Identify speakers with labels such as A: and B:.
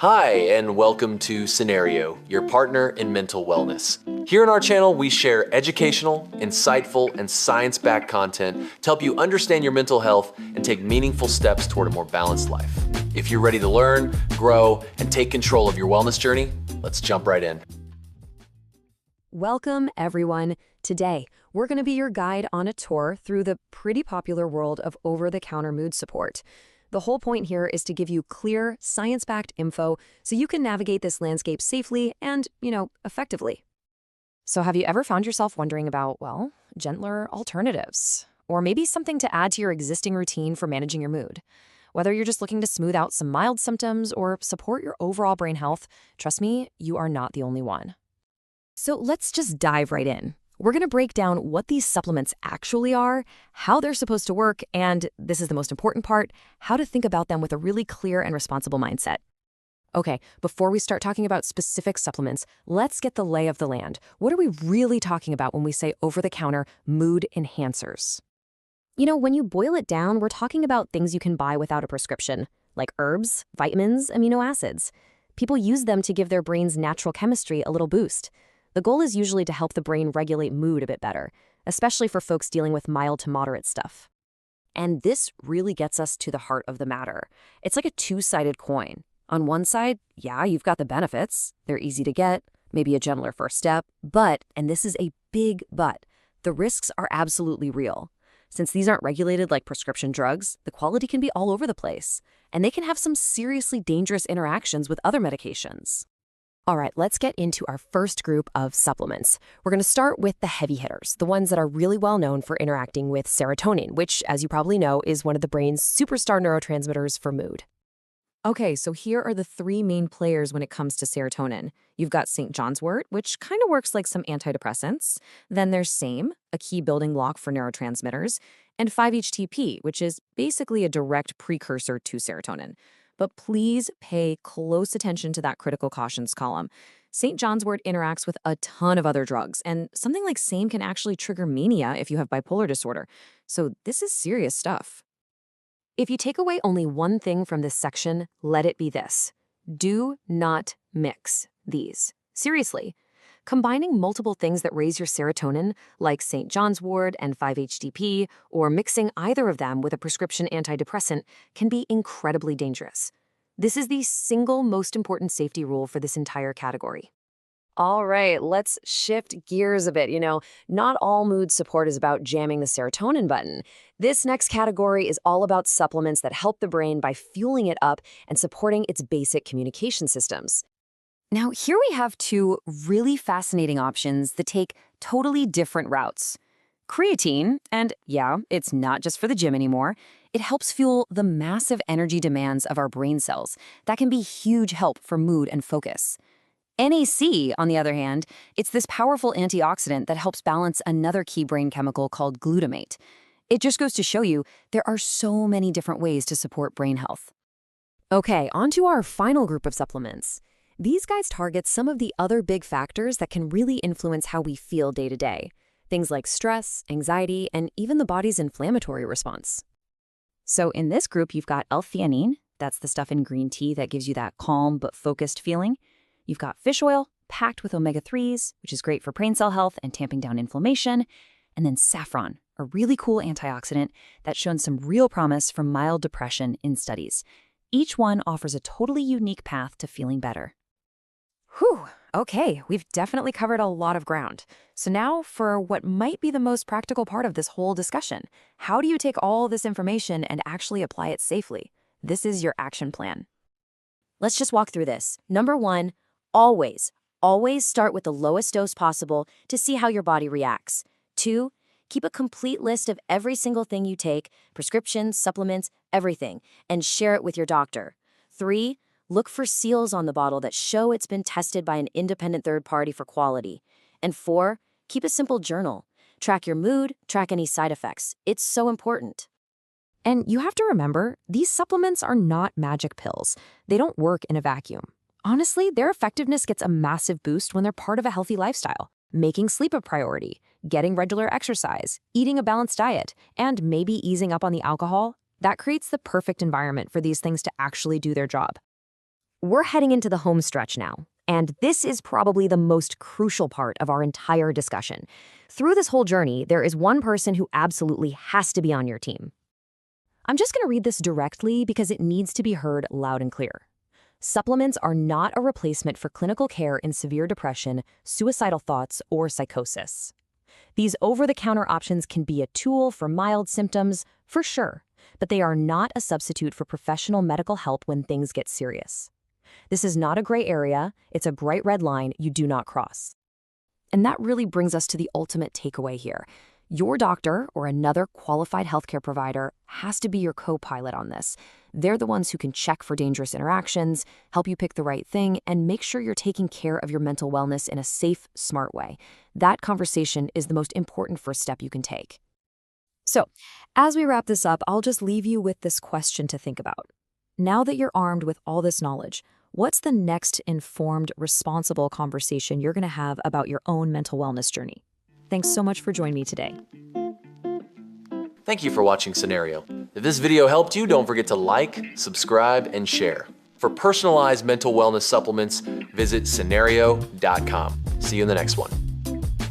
A: Hi, and welcome to Cenario, your partner in mental wellness. Here on our channel, we share educational, insightful, and science-backed content to help you understand your mental health and take meaningful steps toward a more balanced life. If you're ready to learn, grow, and take control of your wellness journey, let's jump right in.
B: Welcome, everyone. Today, we're going to be your guide on a tour through the pretty popular world of over-the-counter mood support. The whole point here is to give you clear, science-backed info so you can navigate this landscape safely and, effectively. So have you ever found yourself wondering about, gentler alternatives? Or maybe something to add to your existing routine for managing your mood? Whether you're just looking to smooth out some mild symptoms or support your overall brain health, trust me, you are not the only one. So let's just dive right in. We're going to break down what these supplements actually are, how they're supposed to work, and, this is the most important part, how to think about them with a really clear and responsible mindset. Okay, before we start talking about specific supplements, let's get the lay of the land. What are we really talking about when we say over-the-counter mood enhancers? When you boil it down, we're talking about things you can buy without a prescription, like herbs, vitamins, amino acids. People use them to give their brain's natural chemistry a little boost. The goal is usually to help the brain regulate mood a bit better, especially for folks dealing with mild to moderate stuff. And this really gets us to the heart of the matter. It's like a two-sided coin. On one side, you've got the benefits. They're easy to get, maybe a gentler first step, but, and this is a big but, the risks are absolutely real. Since these aren't regulated like prescription drugs, the quality can be all over the place, and they can have some seriously dangerous interactions with other medications. All right, let's get into our first group of supplements. We're going to start with the heavy hitters, the ones that are really well known for interacting with serotonin, which, as you probably know, is one of the brain's superstar neurotransmitters for mood. Okay, so here are the three main players when it comes to serotonin. You've got St. John's wort, which kind of works like some antidepressants. Then there's SAMe, a key building block for neurotransmitters, and 5-HTP, which is basically a direct precursor to serotonin. But please pay close attention to that critical cautions column. St. John's wort interacts with a ton of other drugs, and something like SAMe can actually trigger mania if you have bipolar disorder. So this is serious stuff. If you take away only one thing from this section, let it be this. Do not mix these. Seriously. Combining multiple things that raise your serotonin, like St. John's wort and 5-HTP, or mixing either of them with a prescription antidepressant can be incredibly dangerous. This is the single most important safety rule for this entire category. All right, let's shift gears a bit. Not all mood support is about jamming the serotonin button. This next category is all about supplements that help the brain by fueling it up and supporting its basic communication systems. Now, here we have two really fascinating options that take totally different routes. Creatine, and it's not just for the gym anymore, it helps fuel the massive energy demands of our brain cells. That can be huge help for mood and focus. NAC, on the other hand, it's this powerful antioxidant that helps balance another key brain chemical called glutamate. It just goes to show you there are so many different ways to support brain health. Okay, on to our final group of supplements. These guys target some of the other big factors that can really influence how we feel day to day. Things like stress, anxiety, and even the body's inflammatory response. So in this group, you've got L-theanine. That's the stuff in green tea that gives you that calm but focused feeling. You've got fish oil, packed with omega-3s, which is great for brain cell health and tamping down inflammation. And then saffron, a really cool antioxidant that's shown some real promise for mild depression in studies. Each one offers a totally unique path to feeling better. Whew, okay, we've definitely covered a lot of ground. So now for what might be the most practical part of this whole discussion. How do you take all this information and actually apply it safely? This is your action plan. Let's just walk through this. Number one, always start with the lowest dose possible to see how your body reacts. 2, keep a complete list of every single thing you take, prescriptions, supplements, everything, and share it with your doctor. 3, look for seals on the bottle that show it's been tested by an independent third party for quality. And 4, keep a simple journal. Track your mood, track any side effects. It's so important. And you have to remember, these supplements are not magic pills. They don't work in a vacuum. Honestly, their effectiveness gets a massive boost when they're part of a healthy lifestyle. Making sleep a priority, getting regular exercise, eating a balanced diet, and maybe easing up on the alcohol, that creates the perfect environment for these things to actually do their job. we're heading into the home stretch now. And this is probably the most crucial part of our entire discussion. Through this whole journey, there is one person who absolutely has to be on your team. I'm just going to read this directly because it needs to be heard loud and clear. Supplements are not a replacement for clinical care in severe depression, suicidal thoughts, or psychosis. These over-the-counter options can be a tool for mild symptoms, for sure, but they are not a substitute for professional medical help when things get serious. This is not a gray area, it's a bright red line you do not cross. And that really brings us to the ultimate takeaway here. Your doctor or another qualified healthcare provider has to be your co-pilot on this. They're the ones who can check for dangerous interactions, help you pick the right thing, and make sure you're taking care of your mental wellness in a safe, smart way. That conversation is the most important first step you can take. So, as we wrap this up, I'll just leave you with this question to think about. Now that you're armed with all this knowledge, what's the next informed, responsible conversation you're going to have about your own mental wellness journey? Thanks so much for joining me today.
A: Thank you for watching Cenario. If this video helped you, don't forget to like, subscribe, and share. For personalized mental wellness supplements, visit Cenario.com. See you in the next one.